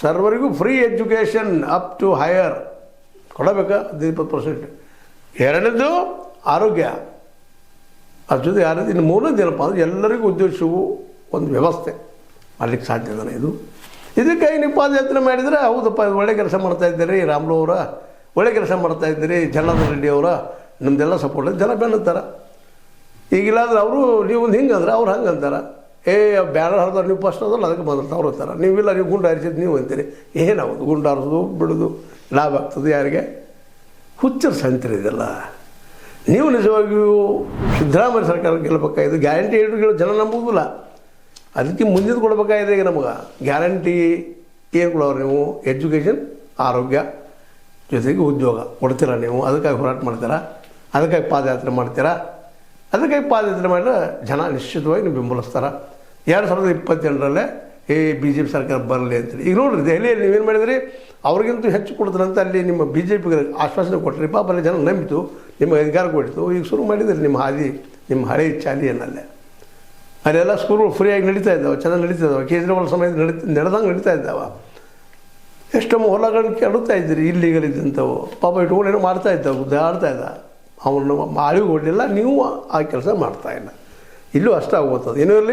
ಸರ್ವರಿಗೂ free education up to higher ಕೊಡಬೇಕಾ 20%. ಎರಡನೇದು ಆರೋಗ್ಯ, ಅದ್ರ ಜೊತೆ ಯಾರು ಇನ್ನು ಮೂರನೇದು ಏನಪ್ಪ ಅಂದರೆ ಎಲ್ಲರಿಗೂ ಉದ್ಯೋಗ ಸಿಗು ಒಂದು ವ್ಯವಸ್ಥೆ ಮಾಡಲಿಕ್ಕೆ ಸಾಧ್ಯ ಇದನ್ನು. ಇದಕ್ಕೆ ನೀವು ಪಾದಯಾತ್ರೆ ಮಾಡಿದರೆ ಹೌದಪ್ಪ ಇದು ಒಳ್ಳೆ ಕೆಲಸ ಮಾಡ್ತಾಯಿದ್ದೀರಿ ರಾಮ್ಲು ಅವರ, ಒಳ್ಳೆ ಕೆಲಸ ಮಾಡ್ತಾಯಿದ್ದೀರಿ ಜನಾರ್ದನ್ ರೆಡ್ಡಿ ಅವರ, ನಮ್ಮದೆಲ್ಲ ಸಪೋರ್ಟ್ ಜನ ಬೆನ್ನಂತಾರೆ. ಈಗಿಲ್ಲಾದ್ರೆ ಅವರು ನೀವು ಒಂದು ಹಿಂಗೆ ಅಂದ್ರೆ ಅವ್ರು ಹಂಗೆ ಅಂತಾರೆ, ಬ್ಯಾನರ್ ಹರಿದವ್ರು ನೀವು ಫಸ್ಟ್ ಅದಲ್ಲ ಅದಕ್ಕೆ ಬಂದಿರ್ತಾರೆ ಅವ್ರು ಅಂತಾರೆ. ನೀವಿಲ್ಲ ನೀವು ಗುಂಡು ಹಾರಿಸಿದ್ದು ನೀವು ಅಂತೀರಿ. ಏನಾಗೋದು ಗುಂಡು ಹಾರಿಸೋದು ಬಿಡೋದು ಲಾಭ ಆಗ್ತದೆ ಯಾರಿಗೆ? ಹುಚ್ಚರ ಸಂತಿರಿ ಇದೆಲ್ಲ. ನೀವು ನಿಜವಾಗಿಯೂ ಸಿದ್ದರಾಮಯ್ಯ ಸರ್ಕಾರ ಗೆಲ್ಲಬೇಕಾಗಿದೆ. ಗ್ಯಾರಂಟಿ ಹೇಳಿದ್ರು ಜನ ನಂಬುವುದಿಲ್ಲ. ಅದಕ್ಕೆ ಮುಂದಿನ ಕೊಡಬೇಕಾಗಿದೆ. ಈಗ ನಮಗೆ ಗ್ಯಾರಂಟಿ ಏನು ಕೊಡೋರು ನೀವು? ಎಜುಕೇಷನ್, ಆರೋಗ್ಯ ಜೊತೆಗೆ ಉದ್ಯೋಗ ಕೊಡ್ತೀರಾ ನೀವು. ಅದಕ್ಕಾಗಿ ಹೋರಾಟ ಮಾಡ್ತೀರಾ, ಅದಕ್ಕಾಗಿ ಪಾದಯಾತ್ರೆ ಮಾಡ್ತೀರಾ. ಅದಕ್ಕಾಗಿ ಪಾದಯಾತ್ರೆ ಮಾಡಿದ್ರೆ ಜನ ನಿಶ್ಚಿತವಾಗಿ ನೀವು ಬೆಂಬಲಿಸ್ತಾರೆ. 2028 BJP ಸರ್ಕಾರ ಬರಲಿ ಅಂತೇಳಿ. ಈಗ ನೋಡಿರಿ ದೆಹಲಿಯಲ್ಲಿ ನೀವೇನು ಮಾಡಿದ್ರಿ, ಅವ್ರಿಗಿಂತೂ ಹೆಚ್ಚು ಕೊಡ್ತಾರಂತ ಅಲ್ಲಿ ನಿಮ್ಮ BJPಗೆ ಆಶ್ವಾಸನೆ ಕೊಟ್ಟರಿ. ಪಾಪ ಅಲ್ಲಿ ಜನ ನಂಬಿತು, ನಿಮಗೆ ಅಧಿಕಾರ ಕೊಡ್ತು. ಈಗ ಶುರು ಮಾಡಿದ್ರಿ ನಿಮ್ಮ ಹಾದಿ, ನಿಮ್ಮ ಹಳೆ ಚಾಲಿಯನ್ನಲ್ಲೇ. ಅಲ್ಲೆಲ್ಲ ಸ್ಕೂಲ್ಗಳು ಫ್ರೀಯಾಗಿ ನಡೀತಾ ಇದ್ದಾವೆ, ಚೆನ್ನಾಗಿ ನಡೀತಾ ಇದ್ದಾವೆ. ಕೇಜ್ರಿವಾಲ್ ಸಮಯದ ನಡೆದಂಗೆ ನಡೀತಾ ಇದ್ದಾವೆ. ಎಷ್ಟೋ ಹೊಲಗಳನ್ನ ಕೆಡುತ್ತಾ ಇದ್ದೀರಿ ಇಲ್ಲಿಗಲ್ ಇದ್ದಂಥವು. ಪಾಪ ಇಟ್ಕೊಂಡು ಏನೋ ಮಾಡ್ತಾ ಇದ್ದಾವೆ, ಗುದ್ದಾಡ್ತಾ ಇದ್ದ. ಅವನು ಮಾಳಿಗೆ ಕೊಡಲಿಲ್ಲ, ನೀವು ಆ ಕೆಲಸ ಮಾಡ್ತಾಯಿಲ್ಲ. ಇಲ್ಲೂ ಅಷ್ಟಾಗೋಗ್ತದೆ. ಏನೂ ಇರಲಿ.